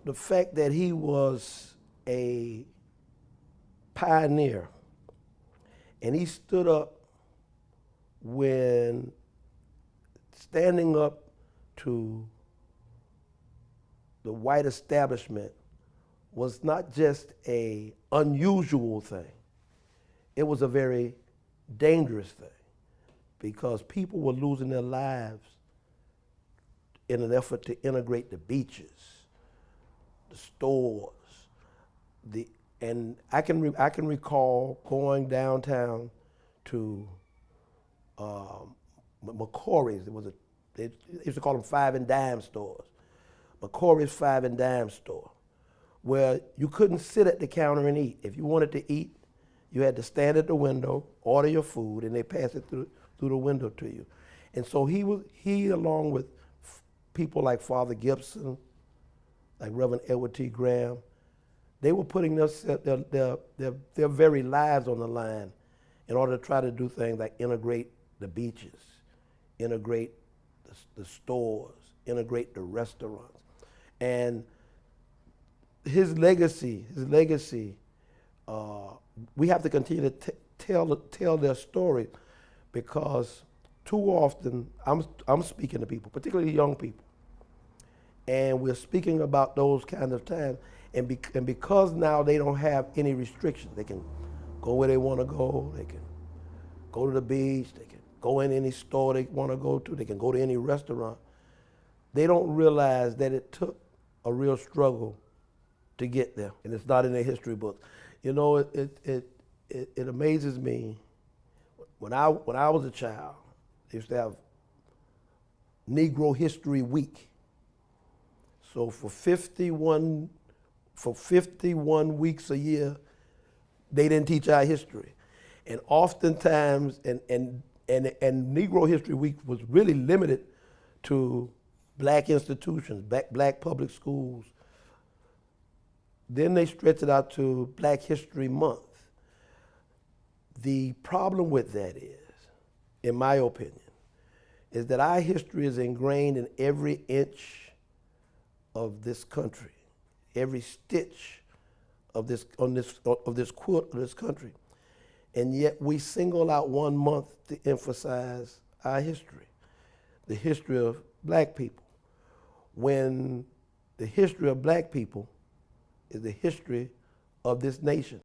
the fact that he was a pioneer and he stood up when standing up to the white establishment was not just a unusual thing. It was a very dangerous thing because people were losing their lives in an effort to integrate the beaches, the stores, and I can recall going downtown to McCory's. They used to call them 5 and dime stores. McCory's 5 and dime store, where you couldn't sit at the counter and eat. If you wanted to eat, you had to stand at the window, order your food, and they pass it through the window to you. And so he along with people like Father Gibson, like Reverend Edward T. Graham, they were putting their very lives on the line in order to try to do things like integrate the beaches, integrate the stores, integrate the restaurants. And his legacy, we have to continue to tell their story, because too often I'm speaking to people, particularly young people, and we're speaking about those kind of times, and because now they don't have any restrictions, they can go where they want to go, they can go to the beach, they can go in any store they want to go to, they can go to any restaurant. They don't realize that it took a real struggle to get there, and it's not in their history books. You know, it amazes me. When I was a child, they used to have Negro History Week. So for 51 weeks a year, they didn't teach our history, and oftentimes, and Negro History Week was really limited to black institutions, black public schools. Then they stretched it out to Black History Month. The problem with that is, in my opinion, is that our history is ingrained in every inch of this country, every stitch of this quilt of this country, and yet we single out one month to emphasize our history, the history of black people, when the history of black people is the history of this nation.